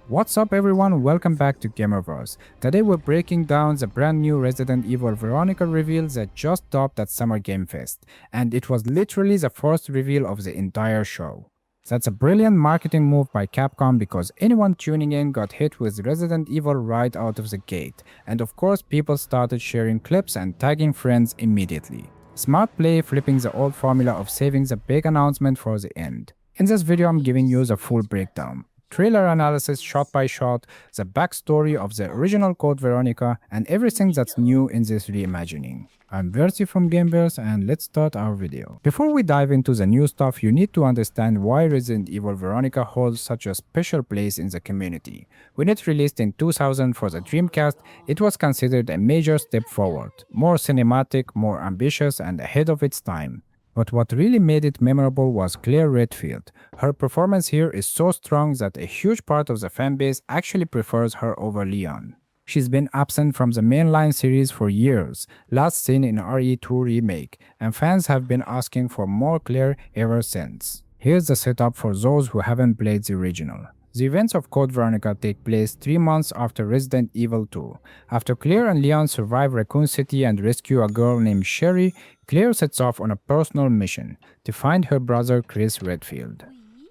What's up everyone, welcome back to Gamerverse. Today we're breaking down the brand new Resident Evil Veronica reveal that just dropped at Summer Game Fest, and it was literally the first reveal of the entire show. That's a brilliant marketing move by Capcom because anyone tuning in got hit with Resident Evil right out of the gate, and of course people started sharing clips and tagging friends immediately. Smart play flipping the old formula of saving the big announcement for the end. In this video I'm giving you the full breakdown. Trailer analysis shot by shot, the backstory of the original Code Veronica, and everything that's new in this reimagining. I'm Verti from Gameverse and let's start our video. Before we dive into the new stuff, you need to understand why Resident Evil Veronica holds such a special place in the community. When it released in 2000 for the Dreamcast, it was considered a major step forward, more cinematic, more ambitious, and ahead of its time. But what really made it memorable was Claire Redfield. Her performance here is so strong that a huge part of the fanbase actually prefers her over Leon. She's been absent from the mainline series for years, last seen in RE2 Remake, and fans have been asking for more Claire ever since. Here's the setup for those who haven't played the original. The events of Code Veronica take place 3 months after Resident Evil 2. After Claire and Leon survive Raccoon City and rescue a girl named Sherry, Claire sets off on a personal mission to find her brother Chris Redfield.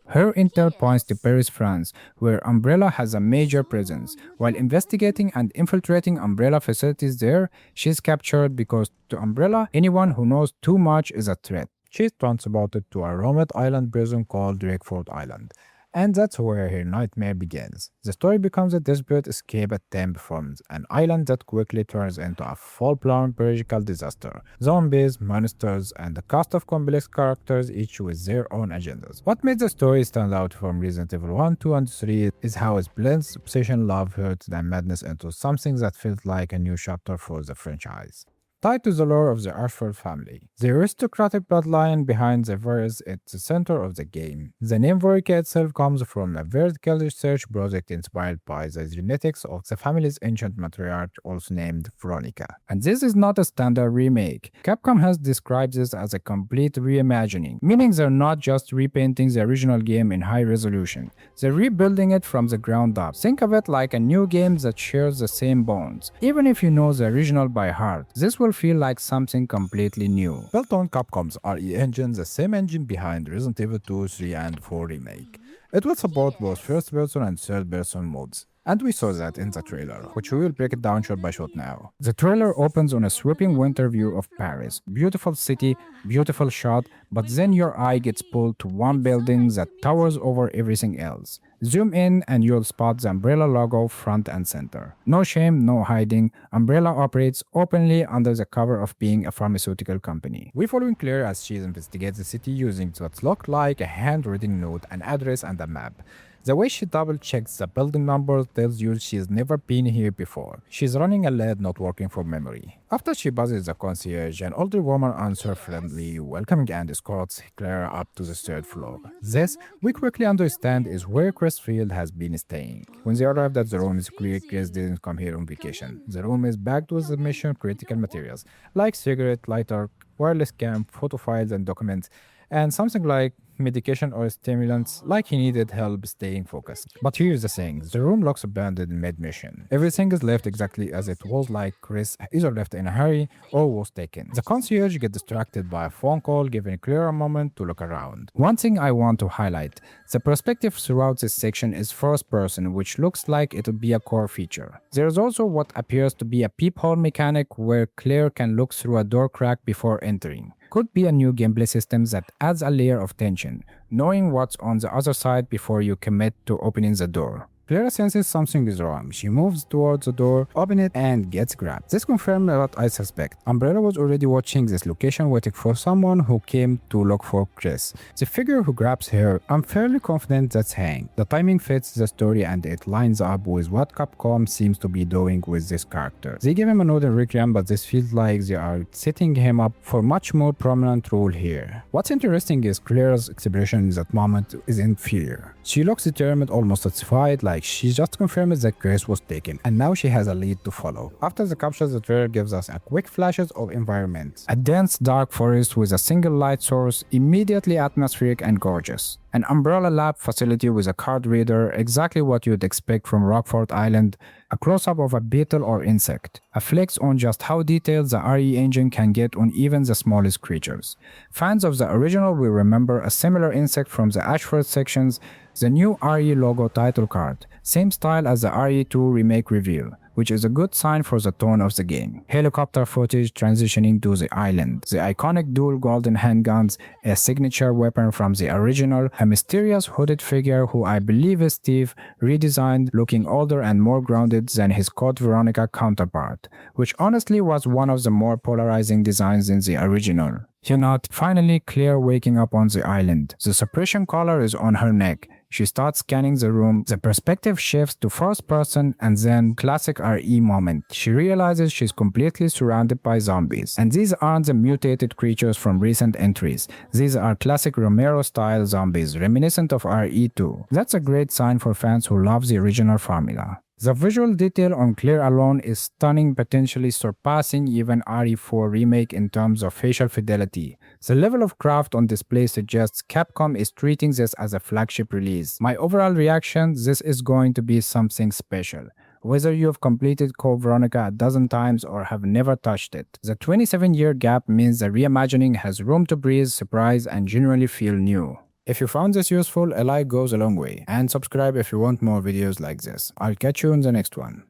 Her intel points to Paris, France, where Umbrella has a major presence. While investigating and infiltrating Umbrella facilities there, she's captured because to Umbrella, anyone who knows too much is a threat. She's transported to a remote island prison called Drakeford Island. And that's where her nightmare begins. The story becomes a desperate escape attempt from an island that quickly turns into a full-blown biological disaster. Zombies, monsters, and a cast of complex characters, each with their own agendas. What made the story stand out from Resident Evil 1, 2, and 3 is how it blends obsession, love, hurt, and madness into something that feels like a new chapter for the franchise. Tied to the lore of the Ashford family. The aristocratic bloodline behind the virus is the center of the game. The name Veronica itself comes from a vertical research project inspired by the genetics of the family's ancient matriarch, also named Veronica. And this is not a standard remake. Capcom has described this as a complete reimagining, meaning they're not just repainting the original game in high resolution. They're rebuilding it from the ground up. Think of it like a new game that shares the same bones. Even if you know the original by heart, this will feel like something completely new. Built on Capcom's RE engine, the same engine behind Resident Evil 2, 3, and 4 Remake. It will support both first-person and third-person modes. And we saw that in the trailer, which we will break it down shot by shot now. The trailer opens on a sweeping winter view of Paris. Beautiful city, beautiful shot, but then your eye gets pulled to one building that towers over everything else. Zoom in and you'll spot the Umbrella logo front and center. No shame, no hiding, Umbrella operates openly under the cover of being a pharmaceutical company. We're following Claire as she investigates the city using what look like a handwritten note, an address, and a map. The way she double-checks the building number tells you she's never been here before. She's running a lead not working from memory. After she buzzes the concierge, an older woman answers friendly, welcoming and escorts Claire up to the third floor. This, we quickly understand, is where Chris Field has been staying. When they arrived at the room, it's clear Chris didn't come here on vacation. The room is packed with mission-critical materials, like cigarette lighter, wireless cam, photo files, and documents, and something like medication or stimulants, like he needed help staying focused. But here's the thing, the room looks abandoned mid-mission. Everything is left exactly as it was, like Chris either left in a hurry or was taken. The concierge gets distracted by a phone call, giving Claire a moment to look around. One thing I want to highlight, the perspective throughout this section is first person, which looks like it would be a core feature. There's also what appears to be a peephole mechanic where Claire can look through a door crack before entering. Could be a new gameplay system that adds a layer of tension, knowing what's on the other side before you commit to opening the door. Claire senses something is wrong. She moves towards the door, opens it, and gets grabbed. This confirms what I suspect. Umbrella was already watching this location waiting for someone who came to look for Chris. The figure who grabs her, I'm fairly confident that's Hank. The timing fits the story and it lines up with what Capcom seems to be doing with this character. They give him another Requiem, but this feels like they are setting him up for much more prominent role here. What's interesting is Claire's expression in that moment isn't fear. She looks determined, almost satisfied, like she just confirmed that Chris was taken, and now she has a lead to follow. After the capture, the trailer gives us a quick flashes of environments. A dense dark forest with a single light source, immediately atmospheric and gorgeous. An umbrella lab facility with a card reader, exactly what you'd expect from Rockfort Island, a close-up of a beetle or insect, a flex on just how detailed the RE engine can get on even the smallest creatures. Fans of the original will remember a similar insect from the Ashford sections, the new RE logo title card, same style as the RE2 remake reveal, which is a good sign for the tone of the game. Helicopter footage transitioning to the island, the iconic dual golden handguns, a signature weapon from the original, a mysterious hooded figure who I believe is Steve, redesigned, looking older and more grounded than his Code Veronica counterpart, which honestly was one of the more polarizing designs in the original. You know, finally Claire waking up on the island. The suppression collar is on her neck. She starts scanning the room, the perspective shifts to first person, and then classic RE moment. She realizes she's completely surrounded by zombies. And these aren't the mutated creatures from recent entries. These are classic Romero-style zombies, reminiscent of RE2. That's a great sign for fans who love the original formula. The visual detail on Claire alone is stunning, potentially surpassing even RE4 Remake in terms of facial fidelity. The level of craft on display suggests Capcom is treating this as a flagship release. My overall reaction, this is going to be something special. Whether you've completed Code Veronica a dozen times or have never touched it, the 27-year gap means the reimagining has room to breathe, surprise, and genuinely feel new. If you found this useful, a like goes a long way, and subscribe if you want more videos like this. I'll catch you in the next one.